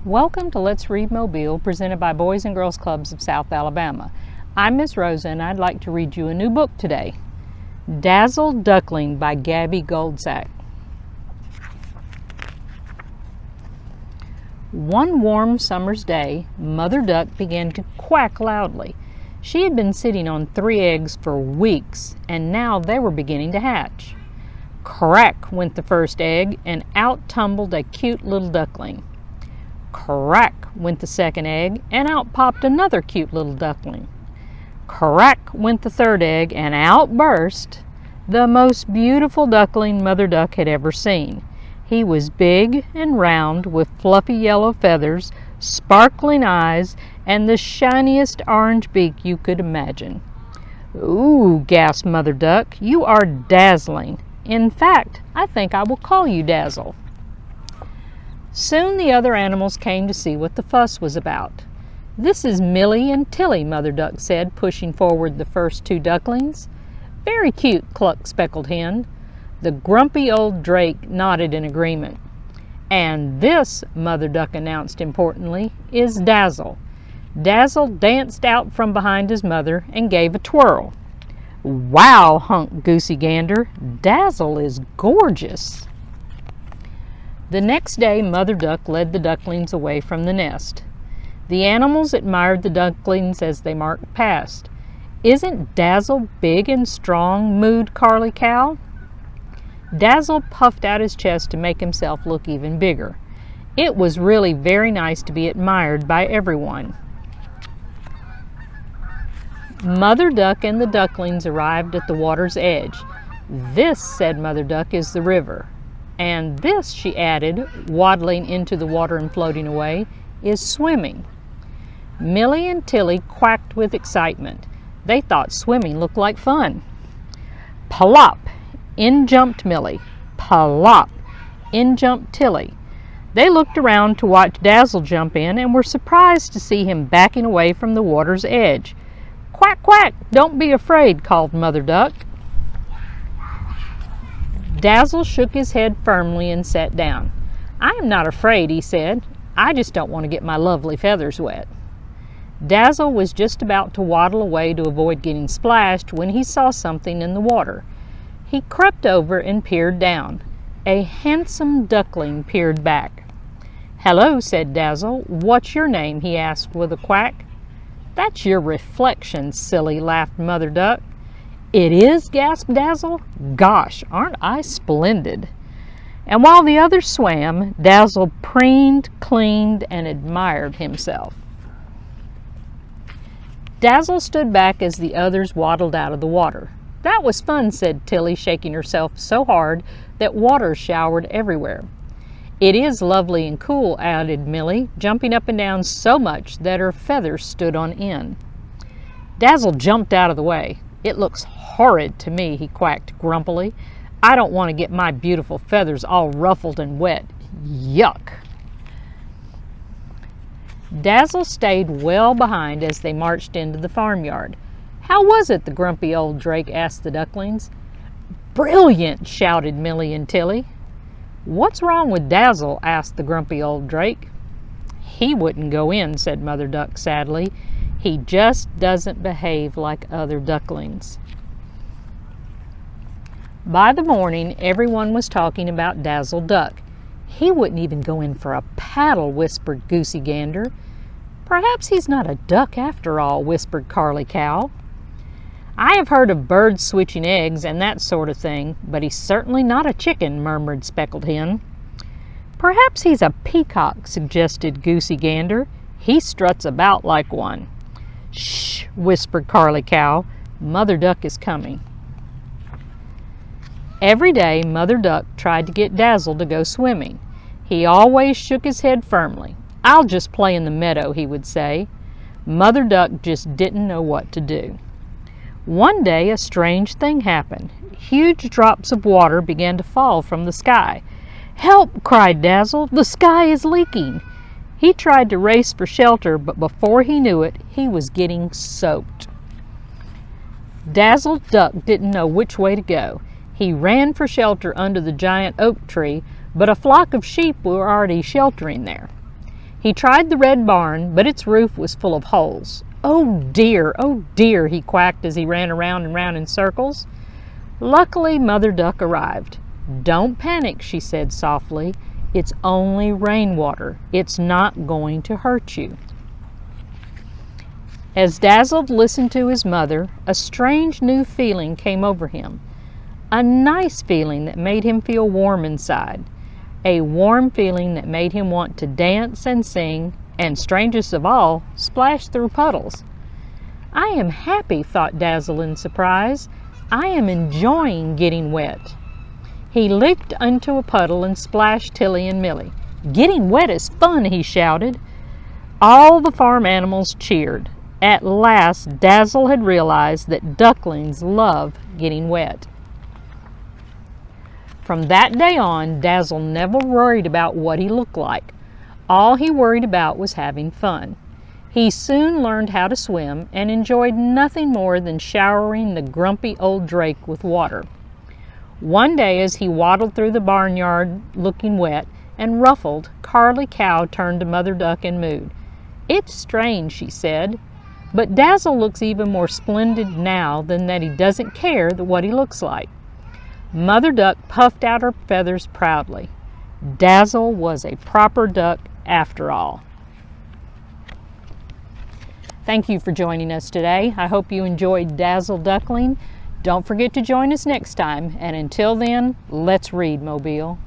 Welcome to Let's Read Mobile, presented by Boys and Girls Clubs of South Alabama. I'm Miss Rosa and I'd like to read you a new book today, Dazzle Duckling by Gaby Goldsack. One warm summer's day, Mother Duck began to quack loudly. She had been sitting on 3 eggs for weeks, and now they were beginning to hatch. Crack went the first egg, and out tumbled a cute little duckling. Crack went the second egg, and out popped another cute little duckling. Crack went the third egg, and out burst the most beautiful duckling Mother Duck had ever seen. He was big and round, with fluffy yellow feathers, sparkling eyes, and the shiniest orange beak you could imagine. "Ooh," gasped Mother Duck, "you are dazzling. In fact, I think I will call you Dazzle." Soon the other animals came to see what the fuss was about. "This is Millie and Tilly," Mother Duck said, pushing forward the first 2 ducklings. "Very cute," clucked Speckled Hen. The grumpy old drake nodded in agreement. "And this," Mother Duck announced importantly, "is Dazzle." Dazzle danced out from behind his mother and gave a twirl. "Wow," hunked Goosey Gander, "Dazzle is gorgeous." The next day Mother Duck led the ducklings away from the nest. The animals admired the ducklings as they marched past. "Isn't Dazzle big and strong?" mooed Carly Cow. Dazzle puffed out his chest to make himself look even bigger. It was really very nice to be admired by everyone. Mother Duck and the ducklings arrived at the water's edge. "This," said Mother Duck, "is the river. And this," she added, waddling into the water and floating away, "is swimming." Millie and Tilly quacked with excitement. They thought swimming looked like fun. Plop! In jumped Millie. Plop! In jumped Tilly. They looked around to watch Dazzle jump in and were surprised to see him backing away from the water's edge. "Quack, quack! Don't be afraid," called Mother Duck. Dazzle shook his head firmly and sat down. "I am not afraid," he said. "I just don't want to get my lovely feathers wet." Dazzle was just about to waddle away to avoid getting splashed when he saw something in the water. He crept over and peered down. A handsome duckling peered back. "Hello," said Dazzle. "What's your name?" he asked with a quack. "That's your reflection, silly," laughed Mother Duck. "It is?" gasped Dazzle. "Gosh, aren't I splendid?" And while the others swam, Dazzle preened, cleaned, and admired himself. Dazzle stood back as the others waddled out of the water. "That was fun," said Tilly, shaking herself so hard that water showered everywhere. "It is lovely and cool," added Millie, jumping up and down so much that her feathers stood on end. Dazzle jumped out of the way. "It looks horrid to me," he quacked grumpily. "I don't want to get my beautiful feathers all ruffled and wet. Yuck!" Dazzle stayed well behind as they marched into the farmyard. "How was it?" the grumpy old drake asked the ducklings. "Brilliant!" shouted Millie and Tilly. "What's wrong with Dazzle?" asked the grumpy old drake. "He wouldn't go in," said Mother Duck sadly. "He just doesn't behave like other ducklings." By the morning, everyone was talking about Dazzle Duck. "He wouldn't even go in for a paddle," whispered Goosey Gander. "Perhaps he's not a duck after all," whispered Carly Cow. "I have heard of birds switching eggs and that sort of thing, but he's certainly not a chicken," murmured Speckled Hen. "Perhaps he's a peacock," suggested Goosey Gander. "He struts about like one." "Shh!" whispered Carly Cow. "Mother Duck is coming." Every day Mother Duck tried to get Dazzle to go swimming. He always shook his head firmly. "I'll just play in the meadow," he would say. Mother Duck just didn't know what to do. One day a strange thing happened. Huge drops of water began to fall from the sky. "Help!" cried Dazzle. "The sky is leaking." He tried to race for shelter, but before he knew it, he was getting soaked. Dazzle Duck didn't know which way to go. He ran for shelter under the giant oak tree, but a flock of sheep were already sheltering there. He tried the red barn, but its roof was full of holes. Oh dear, he quacked as he ran around and round in circles. Luckily, Mother Duck arrived. Don't panic, she said softly. It's only rainwater. It's not going to hurt you. As Dazzle listened to his mother, a strange new feeling came over him. A nice feeling that made him feel warm inside. A warm feeling that made him want to dance and sing, and strangest of all, splash through puddles. I am happy, thought Dazzle in surprise. I am enjoying getting wet. He leaped into a puddle and splashed Tilly and Millie. Getting wet is fun, he shouted. All the farm animals cheered. At last, Dazzle had realized that ducklings love getting wet. From that day on, Dazzle never worried about what he looked like. All he worried about was having fun. He soon learned how to swim and enjoyed nothing more than showering the grumpy old drake with water. One day, as he waddled through the barnyard looking wet and ruffled, Carly Cow turned to Mother Duck and mooed. It's strange, she said, but Dazzle looks even more splendid now than that he doesn't care what he looks like. Mother Duck puffed out her feathers proudly. Dazzle was a proper duck after all. Thank you for joining us today. I hope you enjoyed Dazzle Duckling. Don't forget to join us next time, and until then, let's read, Mobile.